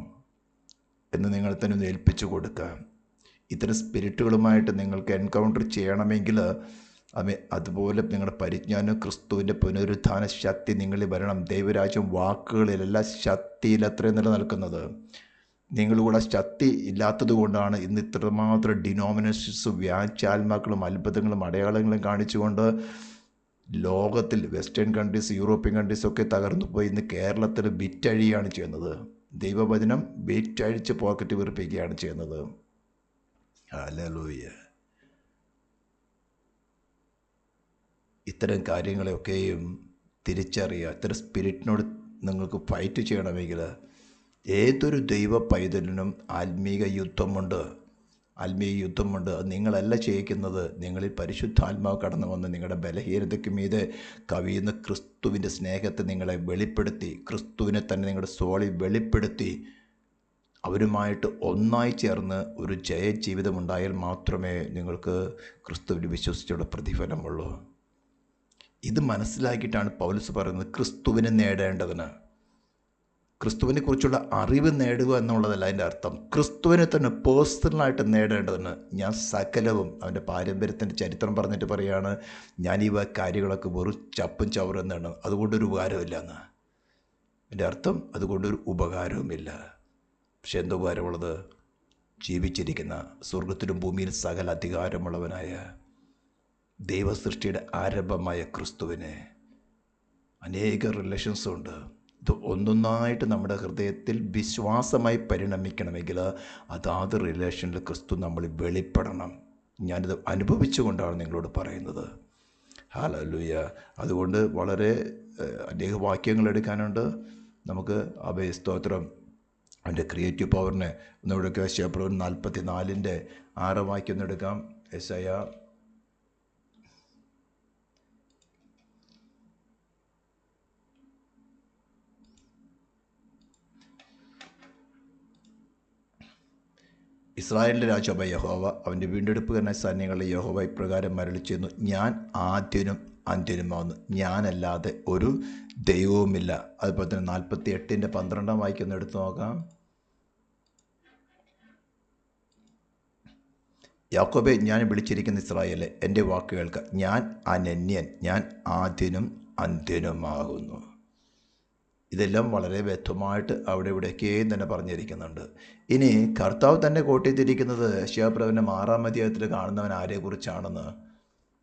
എന്ന് നിങ്ങൾ തന്നെ ഒന്ന് ഏൽപ്പിച്ചു കൊടുക്കുക. ഇത്തരം സ്പിരിറ്റുകളുമായിട്ട് നിങ്ങൾക്ക് എൻകൗണ്ടർ ചെയ്യണമെങ്കിൽ അതുപോലെ നിങ്ങളുടെ പരിജ്ഞാനം, ക്രിസ്തുവിൻ്റെ പുനരുത്ഥാന ശക്തി നിങ്ങളിൽ വരണം. ദൈവരാജ്യം വാക്കുകളിലല്ല ശക്തിയിലത്രയും നിലനിൽക്കുന്നത്. നിങ്ങളുടെ ശക്തി ഇല്ലാത്തത് കൊണ്ടാണ് ഇന്ന് ഇത്രമാത്രം ഡിനോമിനേഷൻസ് വ്യാജാത്മാക്കളും അത്ഭുതങ്ങളും അടയാളങ്ങളും കാണിച്ചുകൊണ്ട് ലോകത്തിൽ വെസ്റ്റേൺ കൺട്രീസ്, യൂറോപ്യൻ കൺട്രീസൊക്കെ തകർന്നു പോയി ഇന്ന് കേരളത്തിൽ വിറ്റഴിയാണ് ചെയ്യുന്നത്. ദൈവവചനം വിറ്റഴിച്ച് പോക്കറ്റ് വീർപ്പിക്കുകയാണ് ചെയ്യുന്നത്. ഹല്ലേലൂയ. ഇത്തരം കാര്യങ്ങളെയൊക്കെയും തിരിച്ചറിയുക. ഇത്തരം സ്പിരിറ്റിനോട് നിങ്ങൾക്ക് ഫൈറ്റ് ചെയ്യണമെങ്കിൽ ഏതൊരു ദൈവ പൈതലിനും ആത്മീക യുദ്ധമുണ്ട്. അത് നിങ്ങളല്ല ചെയ്യിക്കുന്നത്. നിങ്ങളിൽ പരിശുദ്ധാത്മാവ് കടന്നു വന്ന് നിങ്ങളുടെ ബലഹീനതയ്ക്ക് മീതെ കവിയുന്ന ക്രിസ്തുവിൻ്റെ സ്നേഹത്തെ നിങ്ങളെ വെളിപ്പെടുത്തി, ക്രിസ്തുവിനെ തന്നെ നിങ്ങളുടെ സോളിൽ വെളിപ്പെടുത്തി അവരുമായിട്ട് ഒന്നായി ചേർന്ന് ഒരു ജീവിതമുണ്ടായാൽ മാത്രമേ നിങ്ങൾക്ക് ക്രിസ്തുവിൽ വിശ്വസിച്ചുള്ള പ്രതിഫലമുള്ളൂ. ഇത് മനസ്സിലാക്കിയിട്ടാണ് പൗലോസ് പറയുന്നത് ക്രിസ്തുവിനെ നേടേണ്ടതിന്. ക്രിസ്തുവിനെ കുറിച്ചുള്ള അറിവ് നേടുക എന്നുള്ളതല്ല അതിൻ്റെ അർത്ഥം. ക്രിസ്തുവിനെ തന്നെ പേഴ്സണലായിട്ട് നേടേണ്ടതിന് ഞാൻ സകലവും, അവൻ്റെ പാരമ്പര്യത്തിൻ്റെ ചരിത്രം പറഞ്ഞിട്ട് പറയുകയാണ്, ഞാൻ ഈ കാര്യങ്ങളൊക്കെ വെറും ചപ്പും ചവറും എന്നാണ്, അതുകൊണ്ടൊരു ഉപകാരമില്ല എന്ന്. എൻ്റെ അർത്ഥം അതുകൊണ്ടൊരു ഉപകാരവുമില്ല. പക്ഷെ എന്ത് ഉപകാരമുള്ളത്? ജീവിച്ചിരിക്കുന്ന സ്വർഗത്തിലും ഭൂമിയിൽ സകല അധികാരമുള്ളവനായ ദൈവസൃഷ്ടിയുടെ ആരംഭമായ ക്രിസ്തുവിനെ അനേക റിലേഷൻസുണ്ട്. ഇത് ഒന്നൊന്നായിട്ട് നമ്മുടെ ഹൃദയത്തിൽ വിശ്വാസമായി പരിണമിക്കണമെങ്കിൽ അതാത് റിലേഷനിൽ ക്രിസ്തു നമ്മൾ വെളിപ്പെടണം. ഞാനിത് അനുഭവിച്ചുകൊണ്ടാണ് നിങ്ങളോട് പറയുന്നത്. ഹല്ലേലൂയ. അതുകൊണ്ട് വളരെ അനേക വാക്യങ്ങൾ എടുക്കാനുണ്ട് നമുക്ക്. സ്തോത്രം. അവൻ്റെ ക്രിയേറ്റീവ് പവറിനെ ഒന്നുകൂടെ യേശയ്യാ 44:6 വാക്യം ഒന്നെടുക്കാം. യെശയ്യാ ഇസ്രായേലിൻ്റെ രാജാവായ യഹോവ, അവൻ്റെ വീണ്ടെടുപ്പുകാരനായ സൈന്യങ്ങളുടെ യഹോവ ഇപ്രകാരം അരുളിച്ചെയ്യുന്നു, ഞാൻ ആദ്യനും അന്ത്യനുമാകുന്നു, ഞാനല്ലാതെ ഒരു ദൈവവുമില്ല. അതുപോലെ തന്നെ 48:12 വാക്യം ഒന്ന് എടുത്തു നോക്കാം. യാക്കോബെ, ഞാൻ വിളിച്ചിരിക്കുന്ന ഇസ്രായേലെ, എൻ്റെ വാക്ക് കേൾക്കുക, ഞാൻ അനന്യൻ, ഞാൻ ആദ്യനും അന്ത്യനുമാകുന്നു. ഇതെല്ലാം വളരെ വ്യക്തമായിട്ട് അവിടെ ഇവിടെയൊക്കെയും തന്നെ പറഞ്ഞിരിക്കുന്നുണ്ട്. ഇനി കർത്താവ് തന്നെ കോട്ടിത്തിരിക്കുന്നത് യെശയ്യാപ്രവചനം 6-ാം അധ്യായത്തിൽ കാണുന്നവൻ ആരെക്കുറിച്ചാണെന്ന്.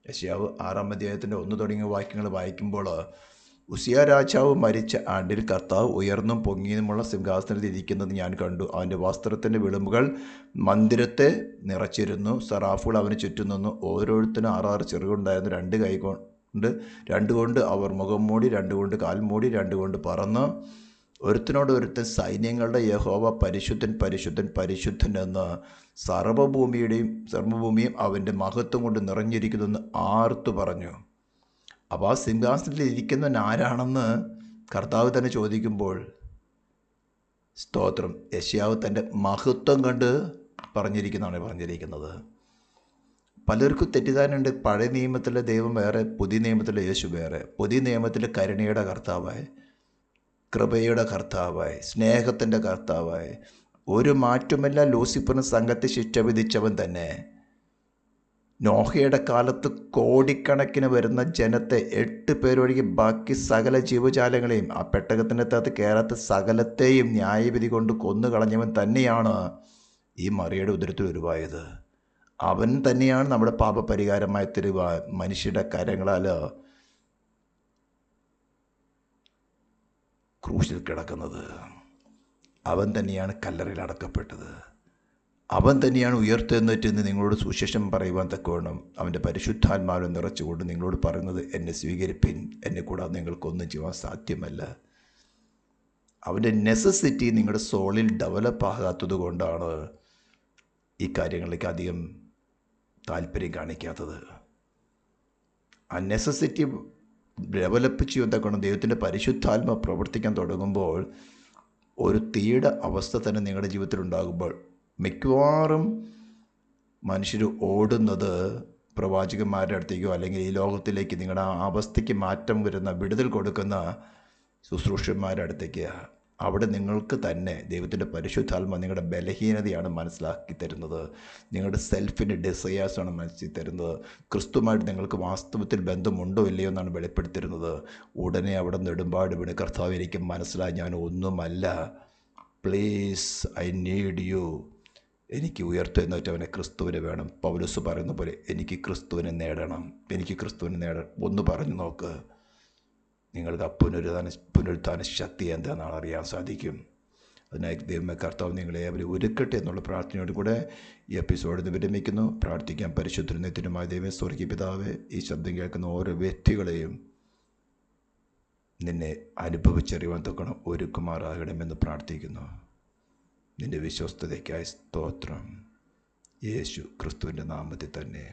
യെശയ്യാവ് 6-ാം അധ്യായത്തിൻ്റെ 1 തുടങ്ങിയ വാക്യങ്ങൾ വായിക്കുമ്പോൾ, ഉസിയ രാജാവ് മരിച്ച ആണ്ടിൽ കർത്താവ് ഉയർന്നും പൊങ്ങിയുമുള്ള സിംഹാസനത്തിൽ ഇരിക്കുന്നത് ഞാൻ കണ്ടു. അവൻ്റെ വസ്ത്രത്തിൻ്റെ വിളുമ്പുകൾ മന്ദിരത്തെ നിറച്ചിരുന്നു. സറാഫുകൾ അവന് ചുറ്റും നിന്നു. ഓരോരുത്തരും 6 ചിറകുണ്ടായിരുന്നു. 2 കൈ കൊണ്ട് 2 കൊണ്ട് അവർ മുഖം മൂടി, 2 കൊണ്ട് കാൽ മൂടി, 2 കൊണ്ട് പറന്ന് ഒരുത്തനോട് ഒരുത്തൻ സൈന്യങ്ങളുടെ യഹോവ പരിശുദ്ധൻ പരിശുദ്ധൻ പരിശുദ്ധൻ എന്ന് സർവ്വഭൂമിയും അവൻ്റെ മഹത്വം കൊണ്ട് നിറഞ്ഞിരിക്കുന്നെന്ന് ആർത്തു പറഞ്ഞു. അപ്പോൾ ആ സിംഹാസനത്തിൽ ഇരിക്കുന്നവൻ ആരാണെന്ന് കർത്താവ് തന്നെ ചോദിക്കുമ്പോൾ, സ്തോത്രം, യെശയ്യാവ് തൻ്റെ മഹത്വം കണ്ട് പറഞ്ഞിരിക്കുന്നത്. പലർക്കും തെറ്റിദ്ധാരണയുണ്ട്. പഴയ നിയമത്തിലെ ദൈവം വേറെ, പുതിയ നിയമത്തിലെ യേശു വേറെ. പുതിയ നിയമത്തിലെ കരുണയുടെ കർത്താവായി, കൃപയുടെ കർത്താവായി, സ്നേഹത്തിൻ്റെ കർത്താവായി, ഒരു മാറ്റമില്ല. ലൂസിഫറിന് സംഘത്തെ ശിക്ഷ വിധിച്ചവൻ തന്നെ. നോഹയുടെ കാലത്ത് കോടിക്കണക്കിന് വരുന്ന ജനത്തെ 8 പേരൊഴികെ ബാക്കി സകല ജീവജാലങ്ങളെയും, ആ പെട്ടകത്തിൻ്റെ അകത്ത് കയറാത്ത സകലത്തെയും ന്യായവിധി കൊണ്ട് കൊന്നു കളഞ്ഞവൻ തന്നെയാണ് ഈ മറിയയുടെ ഉദരത്തിൽ ഉരുവായത്. അവൻ തന്നെയാണ് നമ്മുടെ പാപപരിഹാരമായ മനുഷ്യരുടെ കരങ്ങളാൽ ക്രൂശിൽ കിടക്കുന്നത്. അവൻ തന്നെയാണ് കല്ലറയിൽ അടക്കപ്പെട്ടത്. അവൻ തന്നെയാണ് ഉയർത്തെഴുന്നേറ്റെന്ന് നിങ്ങളോട് സുവിശേഷം പറയുവാൻ തക്കവണ്ണം അവൻ്റെ പരിശുദ്ധാത്മാവിനെ നിറച്ചുകൊണ്ട് നിങ്ങളോട് പറയുന്നത്, എന്നെ സ്വീകരിപ്പിൻ, എന്നെ കൂടാതെ നിങ്ങൾക്കൊന്നും ചെയ്യാൻ സാധ്യമല്ല. അവൻ്റെ നെസസിറ്റി നിങ്ങളുടെ സോളിൽ ഡെവലപ്പ് ആകാത്തത് കൊണ്ടാണ് ഈ കാര്യങ്ങളിലേക്ക് അധികം താല്പര്യം കാണിക്കാത്തത്. ആ നെസസിറ്റി ഡെവലപ്പ് ചെയ്യുന്ന കൊണ്ട് ദൈവത്തിൻ്റെ പരിശുദ്ധാത്മ പ്രവർത്തിക്കാൻ തുടങ്ങുമ്പോൾ, ഒരു തീയുടെ അവസ്ഥ തന്നെ നിങ്ങളുടെ ജീവിതത്തിൽ ഉണ്ടാകുമ്പോൾ, മിക്കവാറും മനുഷ്യർ ഓടുന്നത് പ്രവാചകന്മാരുടെ അടുത്തേക്കോ അല്ലെങ്കിൽ ഈ ലോകത്തിലേക്ക് നിങ്ങളുടെ ആ അവസ്ഥയ്ക്ക് മാറ്റം വരുന്ന, വിടുതൽ കൊടുക്കുന്ന ശുശ്രൂഷന്മാരുടെ അടുത്തേക്ക്. അവിടെ നിങ്ങൾക്ക് തന്നെ ദൈവത്തിൻ്റെ പരിശുദ്ധാത്മ നിങ്ങളുടെ ബലഹീനതയാണ് മനസ്സിലാക്കി തരുന്നത്. നിങ്ങളുടെ സെൽഫിൻ്റെ ഡിസയേഴ്സാണ് മനസ്സിൽ തരുന്നത്. ക്രിസ്തുമായിട്ട് നിങ്ങൾക്ക് വാസ്തവത്തിൽ ബന്ധമുണ്ടോ ഇല്ലയോ എന്നാണ് വെളിപ്പെടുത്തിരുന്നത്. ഉടനെ അവിടെ നെടുമ്പാട് വീണ്, കർത്താവ് എനിക്ക് മനസ്സിലായി, ഞാൻ ഒന്നുമല്ല, പ്ലീസ് ഐ നീഡ് യു, എനിക്ക് ഉയർത്തെഴുന്നേറ്റവനെ ക്രിസ്തുവിനെ വേണം. പൗലോസ് പറയുന്ന പോലെ എനിക്ക് ക്രിസ്തുവിനെ നേടണം. ഒന്ന് പറഞ്ഞു നോക്ക്, നിങ്ങൾക്ക് പുനരുത്ഥാന ശക്തി എന്താണെന്നാണ് അറിയാൻ സാധിക്കും. അതിനായി ദൈവമേ കർത്താവ് നിങ്ങളെ അവർ ഒരുക്കട്ടെ എന്നുള്ള പ്രാർത്ഥനയോട് കൂടെ ഈ എപ്പിസോഡിൽ വിരമിക്കുന്നു. പ്രാർത്ഥിക്കാൻ പരിശുദ്ധനും നിത്യനുമായ ദൈവമേ, സ്വർഗീയ പിതാവേ, ഈ ശബ്ദം കേൾക്കുന്ന ഓരോ വ്യക്തികളെയും നിന്നെ അനുഭവിച്ചറിയുവാൻ തൊക്കണം ഒരുക്കുമാറാകണമെന്ന് പ്രാർത്ഥിക്കുന്നു. നിൻ്റെ വിശ്വസ്തതയ്ക്കായി സ്തോത്രം. യേശു ക്രിസ്തുവിൻ്റെ നാമത്തിൽ തന്നെ.